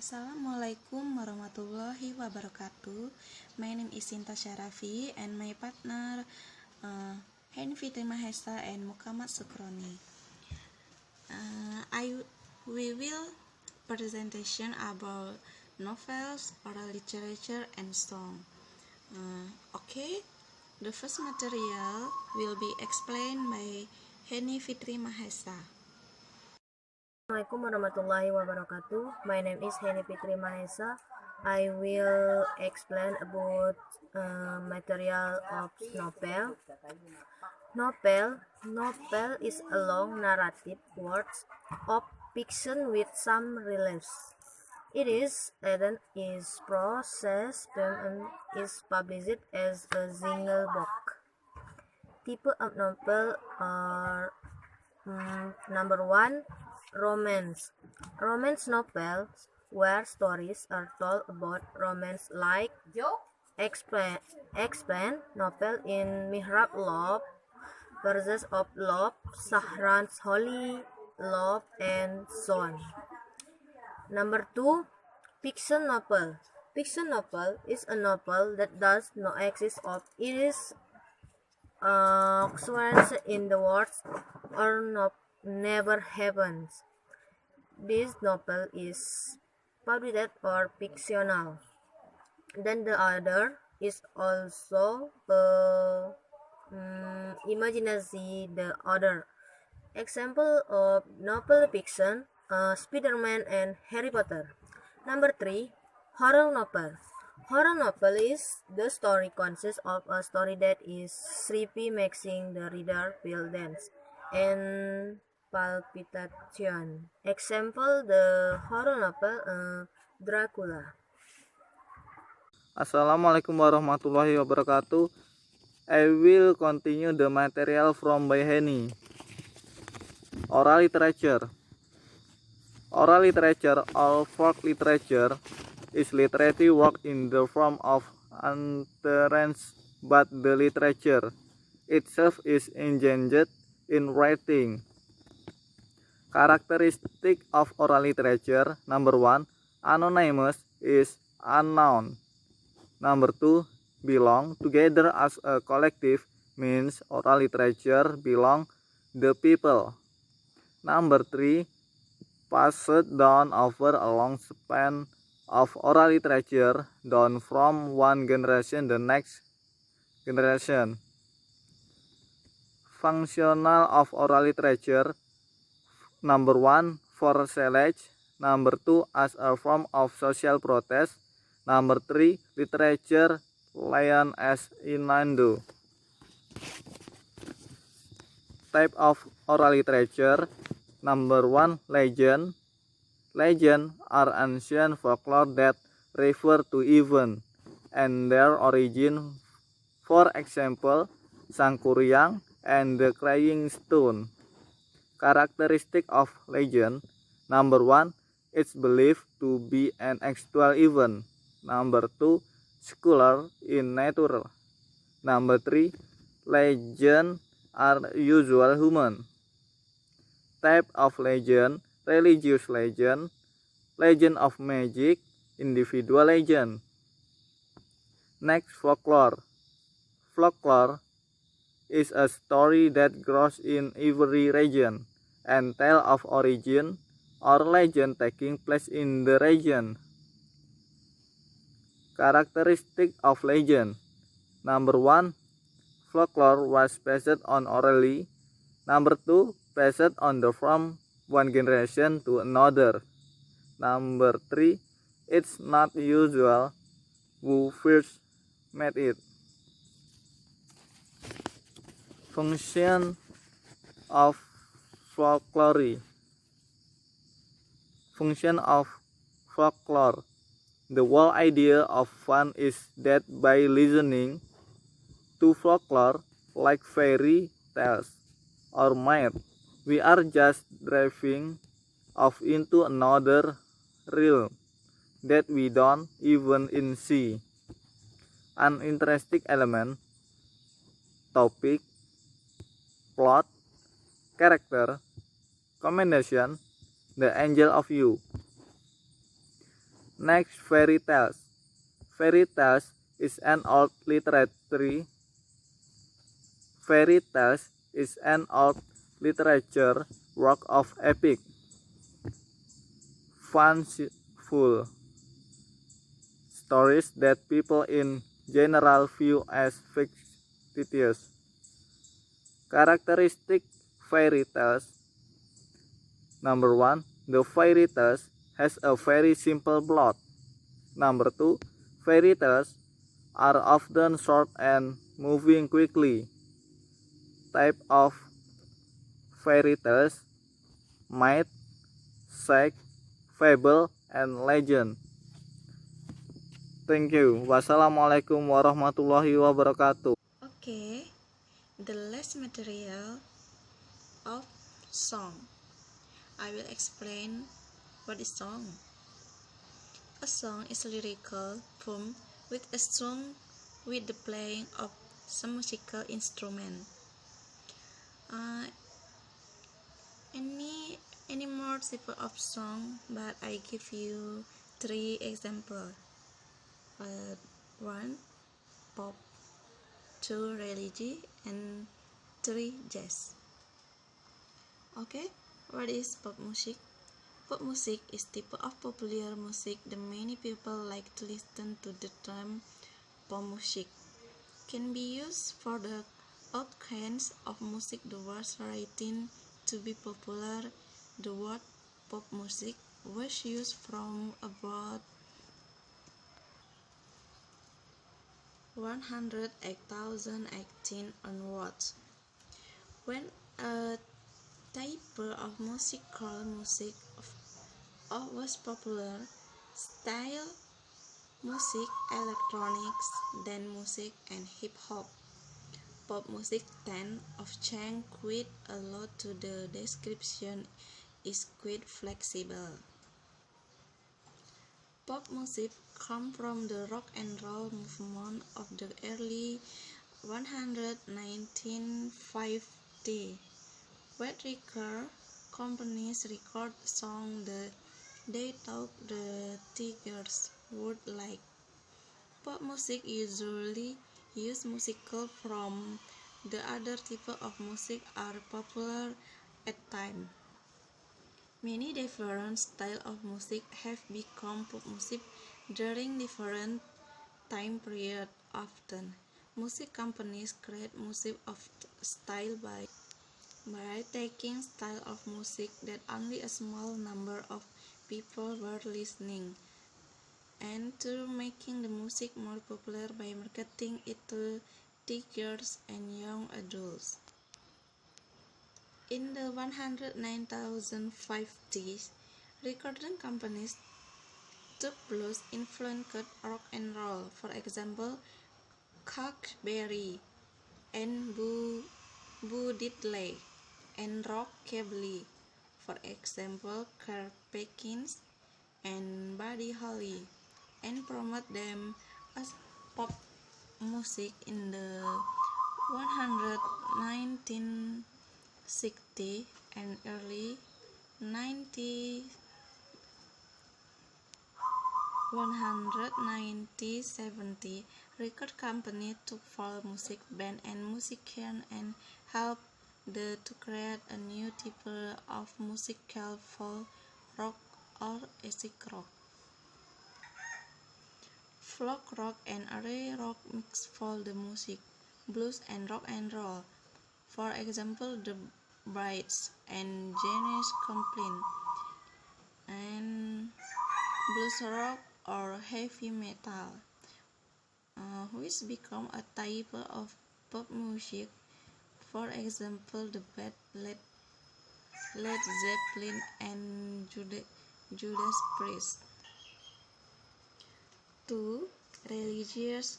Assalamualaikum warahmatullahi wabarakatuh. My name is Sinta Syarafi and my partner Hani Fitri Mahesa and Muhammad Sukroni. We will presentation about novels, oral literature, and song. Okay, the first material will be explained by Hani Fitri Mahesa. Assalamualaikum warahmatullahi wabarakatuh. My name is Heni Fitri Mahesa. I will explain about material of novel. Novel is a long narrative works of fiction with some reliefs. It is processed and is published as a single book. Type of novel are number 1, romance. Romance novels where stories are told about romance like Explain novel in Mihrab Love, Verses of Love, Sahran's Holy Love, and so on. Number 2, fiction novel. Fiction novel is a novel that does not exist or it is occurs in the words or never happens. This novel is published or fictional. Then the other is also imaginary the other. Example of novel fiction, Spider-Man and Harry Potter. Number 3, horror novel. Horror novel is the story consists of a story that is creepy, making the reader feel tense and palpitation. Example, the horror novel Dracula. Assalamualaikum warahmatullahi wabarakatuh. I will continue the material from by Heni. Oral literature. Oral literature or folk literature is literary work in the form of utterance, but the literature itself is engaged in writing. Characteristic of oral literature. Number 1, anonymous is unknown. Number 2, belong together as a collective means oral literature belong the people. Number 3, passed down over a long span of oral literature down from one generation the next generation. Functional of oral literature. Number 1, for silage. Number 2, as a form of social protest. Number 3, literature lion as innuendo. Type of oral literature. Number 1, legend. Legend are ancient folklore that refer to events and their origin. For example, Sangkuriang and the Crying Stone. Characteristic of legend. Number 1, it's believed to be an actual event. Number 2, scholar in nature. Number 3, legend are usual human. Type of legend: religious legend, legend of magic, individual legend. Next, folklore. Folklore is a story that grows in every region and tell of origin or legend taking place in the region. Characteristic of legend. Number 1, folklore was passed on orally. Number 2, passed on from one generation to another. Number 3, it's not usual who first made it. Function of folklore. Function of folklore. The whole idea of fun is that by listening to folklore like fairy tales or myth, we are just driving off into another realm that we don't even see. An interesting element, topic, plot, character, commendation, the angel of you. Next, fairy tales. Fairy tales is an old literary. Fairy tales is an old literature work of epic, fanciful stories that people in general view as fictitious. Characteristic fairy tales. Number 1, the fairy tales has a very simple plot. Number 2, fairy tales are often short and moving quickly. Type of fairy tales: myth, sage, fable, and legend. Thank you. Wassalamualaikum warahmatullahi wabarakatuh. Okay, the last material of song. I will explain what is song. A song is a lyrical poem with a song with the playing of some musical instrument. Uh, any more type of song, but I give you 3 examples. 1 pop, 2 religi, and 3 jazz. Okay, what is pop music? Pop music is type of popular music that many people like to listen to. The term pop music can be used for the all kinds of music the words writing to be popular. The word pop music was used from about 108,018 onwards, when a type of music called music was popular. Style music, electronics, dance music, and hip hop. Pop music tend of change quite a lot to the description is quite flexible. Pop music come from the rock and roll movement of the early 1950, when record companies record songs they thought the tigers would like. Pop music usually use musical from the other type of music are popular at time. Many different styles of music have become pop music during different time periods. Often, music companies create music of style by taking style of music that only a small number of people were listening, and to making the music more popular by marketing it to teenagers and young adults. In the 109,050s, recording companies took blues influenced rock and roll. For example, Chuck Berry and Bo Diddley, and rockabilly. For example, Carl Perkins and Buddy Holly, and promote them as pop music in the 1960 and early 1970. Record company took folk music band and musicians and helped to create a new type of music called folk rock or acid rock. Folk rock and array rock mix folk music, blues and rock and roll. For example, the Brides and Janis Joplin, and blues rock or heavy metal, which become a type of pop music. For example, the band Led Zeppelin and Judas Priest. 2. Religious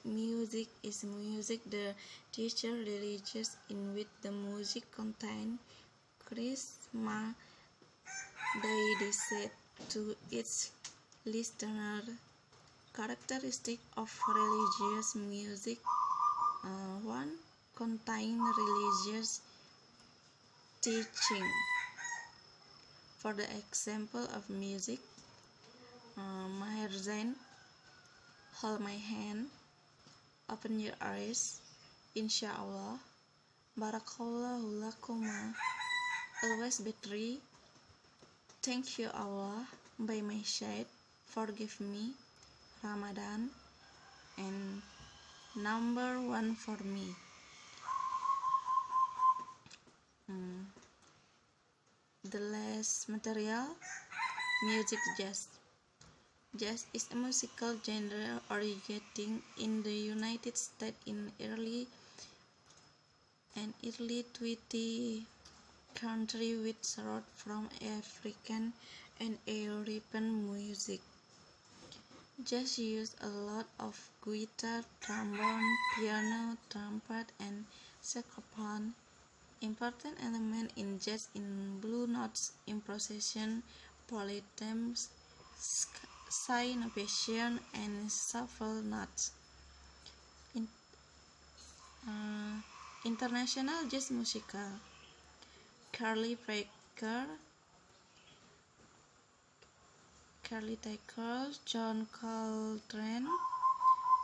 music is music the teacher religious in which the music contains charisma dedicated to its listener. Characteristic of religious music: 1. Contain religious teaching. For the example of music, Maher Zain, hold my hand, open your eyes, Insyaallah, Barakallahu lakuma, always be true, thank you Allah, by my side, forgive me, Ramadan, and number one for me. The last material, music jazz. Jazz is a musical genre originating in the United States in early 20th country with roots from African and European music. Jazz uses a lot of guitar, trombone, piano, trumpet, and saxophone. Important elements in jazz in blue notes, improvisation, polythems, syncopation, and shuffle notes. International jazz musical: Charlie Taker, John Coltrane,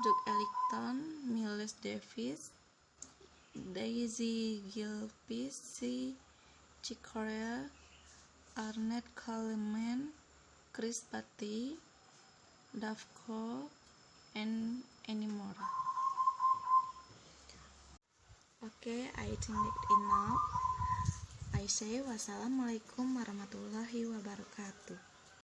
Duke Ellington, Miles Davis, Daisy Gillespie, Chick Corea, Ornette Coleman, Chris Botti, Dafko, and anymore. Okay, I think that's enough. I say wassalamualaikum warahmatullahi wabarakatuh.